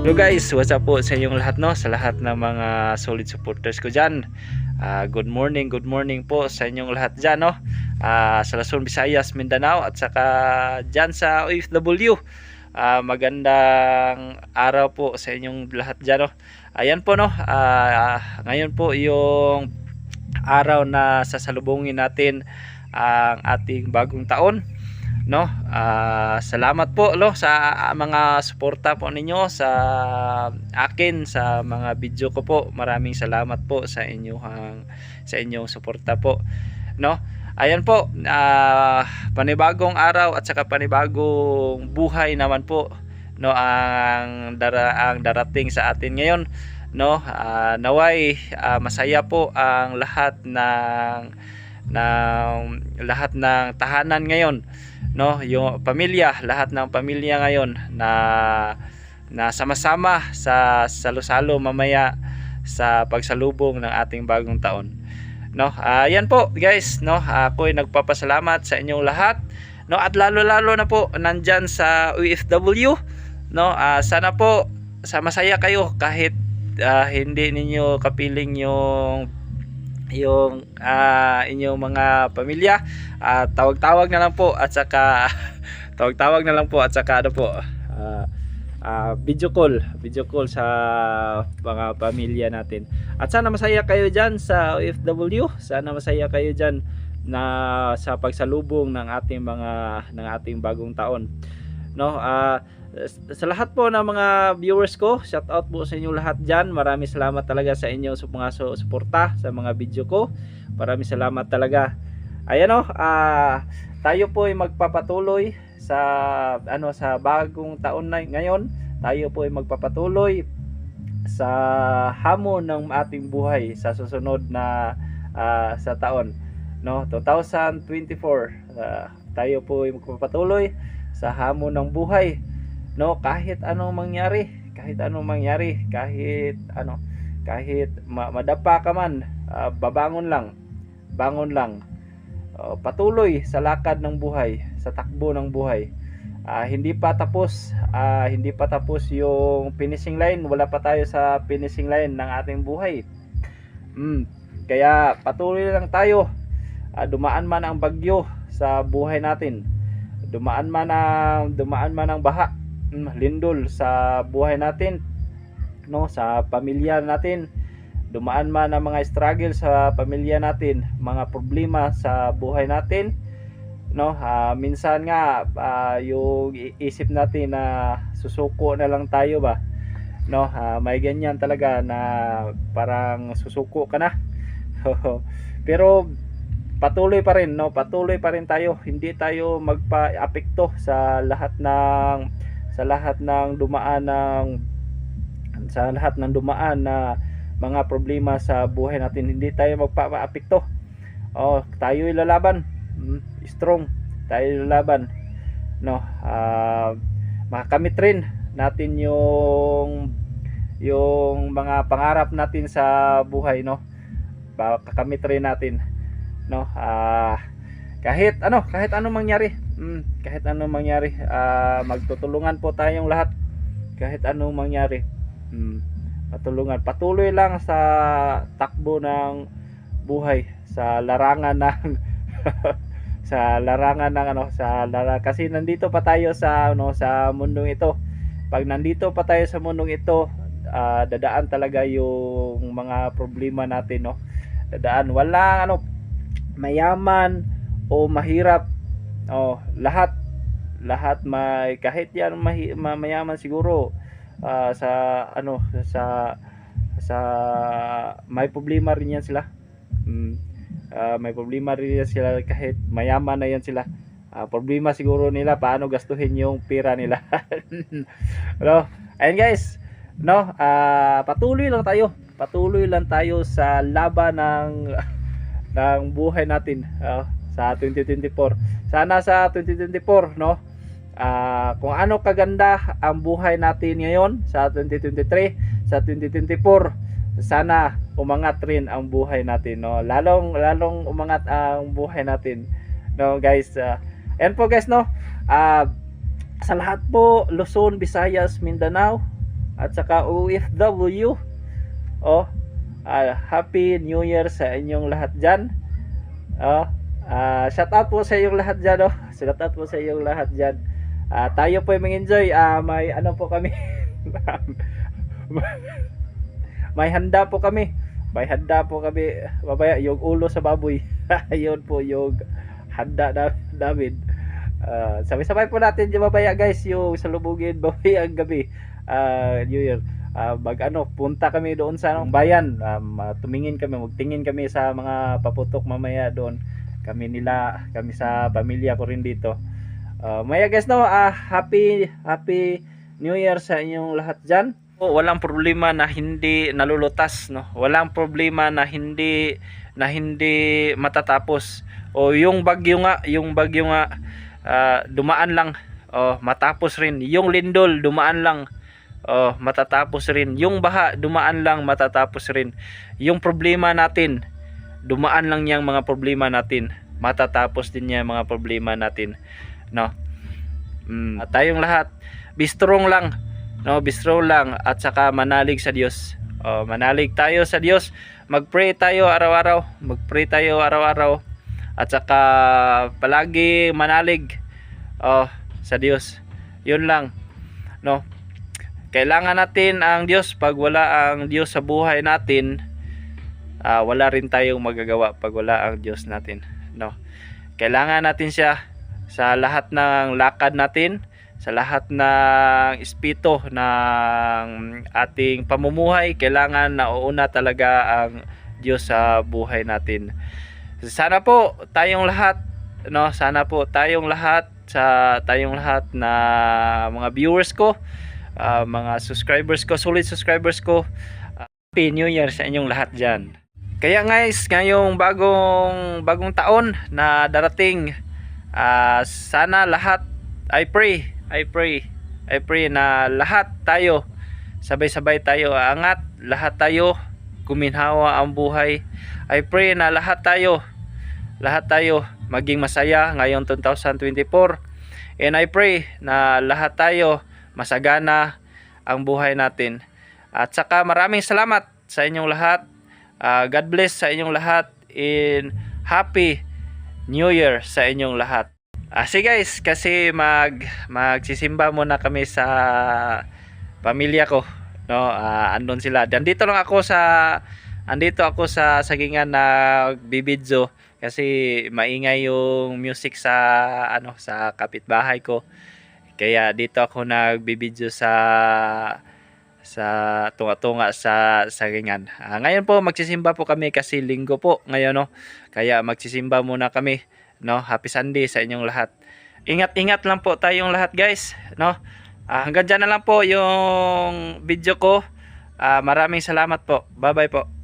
Hello guys, what's up po sa inyong lahat, no? Sa lahat ng mga solid supporters ko dyan. Good morning po sa inyong lahat dyan, no? Sa Luzon, Visayas, Mindanao at saka dyan sa OFW. Magandang araw po sa inyong lahat dyan, no? Ayan po, no? Ngayon po yung araw na sasalubungin natin ang ating bagong taon, no. Salamat po sa mga suporta po ninyo sa akin sa mga video ko po. Maraming salamat po sa inyong suporta po, no. Ayan po, panibagong araw at saka panibagong buhay naman po, no, ang darating sa atin ngayon, no. Naway masaya po ang lahat ng tahanan ngayon, no, yung pamilya, lahat ng pamilya ngayon na sama-sama sa salo-salo mamaya sa pagsalubong ng ating bagong taon, no. Yan po guys, no, ako ay nagpapasalamat sa inyong lahat, no, at lalo-lalo na po nandyan sa OFW, no. Sana po masaya kayo kahit hindi ninyo kapiling yung inyong mga pamilya. Tawag-tawag na lang po at saka ano po, video call sa mga pamilya natin. At sana masaya kayo dyan sa OFW, sana masaya kayo dyan na sa pagsalubong ng ating bagong taon, no. Sa lahat po ng mga viewers ko, shout out po sa inyo lahat dyan. Maraming salamat talaga sa inyo mga suporta sa mga video ko. Maraming salamat talaga. Ayan, no, tayo po ay magpapatuloy sa bagong taon na ngayon. Tayo po ay magpapatuloy sa hamon ng ating buhay sa susunod na sa taon, no, 2024. Tayo po ay magpapatuloy sa hamon ng buhay, no, kahit anong mangyari, kahit madapa ka man, bangon lang, patuloy sa lakad ng buhay, sa takbo ng buhay. Hindi pa tapos yung finishing line, wala pa tayo sa finishing line ng ating buhay. Kaya patuloy lang tayo. Dumaan man ang bagyo sa buhay natin, dumaan man ang baha, lindol sa buhay natin, no, sa pamilya natin, dumaan man ang mga struggle sa pamilya natin, mga problema sa buhay natin, no. Minsan nga yung isip natin na susuko na lang tayo ba, no. May ganyan talaga na parang susuko ka na. Pero patuloy pa rin, no, patuloy pa rin tayo. Hindi tayo magpa-apekto sa lahat ng dumaan na mga problema sa buhay natin. Hindi tayo magpa-apekto. Tayo ilalaban, strong tayo ilalaban, no. Makamit rin natin yung mga pangarap natin sa buhay, no. Kakamit rin natin, no. Kahit anong mangyari, magtutulungan po tayong lahat. Kahit anong mangyari, patuloy lang sa takbo ng buhay, sa larangan ng kasi nandito pa tayo sa mundong ito. Pag nandito pa tayo sa mundong ito, dadaan talaga yung mga problema natin, no. Dadaan, wala mayaman o mahirap, lahat may, kahit yan mayaman siguro, may problema rin yan sila. Kahit mayaman na yan sila. Problema siguro nila paano gastuhin yung pera nila. No? Ayun guys, no, patuloy lang tayo sa laban ng buhay natin, sa 2024. Sana sa 2024, no, kung ano kaganda ang buhay natin ngayon sa 2023, sa 2024, sana umangat rin ang buhay natin, no. Lalong umangat ang buhay natin, no guys. Ayan po guys, no. Sa lahat po, Luzon, Visayas, Mindanao, at saka OFW. Oh, Happy New Year sa inyong lahat dyan. Shout out po sa inyong lahat dyan. Shout out po sa inyong lahat dyan. Tayo po yung enjoy. May ano po kami. May handa po kami. May handa po kami. Babaya, yung ulo sa baboy. Ayun po yung handa namin. Sabay-sabay po natin yung babaya guys. Yung salubugin babaya ang gabi. New Year. Punta kami doon sa bayan. Tumingin kami, magtingin kami sa mga paputok mamaya doon. Kami sa pamilya ko rin dito. Maya guys, no, happy New Year sa inyong lahat dyan. Walang problema na hindi nalulutas, no. Walang problema na hindi matatapos. Yung bagyo nga, dumaan lang. Matapos rin. Yung lindol dumaan lang. Matatapos rin. Yung baha dumaan lang, matatapos rin. Yung problema natin, dumaan lang yang mga problema natin. Matatapos din yung mga problema natin, no. Tayong lahat, be strong lang. No, be strong lang at saka manalig sa Diyos. Manalig tayo sa Diyos. Mag-pray tayo araw-araw. At saka palagi manalig sa Diyos. 'Yun lang. No. Kailangan natin ang Diyos. Pag wala ang Diyos sa buhay natin, wala rin tayong magagawa pag wala ang Diyos natin, no. Kailangan natin siya sa lahat ng lakad natin, sa lahat ng espito ng ating pamumuhay. Kailangan nauuna talaga ang Diyos sa buhay natin. Sana po tayong lahat, no, tayong lahat na mga viewers ko, mga subscribers ko, solid subscribers ko, Happy New Year sa inyong lahat dyan. Kaya guys, ngayong bagong taon na darating, sana lahat, I pray na lahat tayo sabay-sabay tayo aangat, lahat tayo guminhawa ang buhay. I pray na lahat tayo maging masaya ngayong 2024, and I pray na lahat tayo masagana ang buhay natin. At saka maraming salamat sa inyong lahat. God bless sa inyong lahat, in Happy New Year sa inyong lahat. Sige guys, kasi magsisimba muna kami sa pamilya ko, no. Andun sila. Andito ako sa sagingan nagbibidyo kasi maingay yung music sa kapitbahay ko. Kaya dito ako nagbibidyo sa tunga-tunga sa sagingan. Ngayon po magsisimba po kami kasi linggo po ngayon, no. Kaya magsisimba muna kami, no. Happy Sunday sa inyong lahat. Ingat-ingat lang po tayong lahat guys, no. Hanggang dyan na lang po yung video ko. Maraming salamat po. Bye-bye po.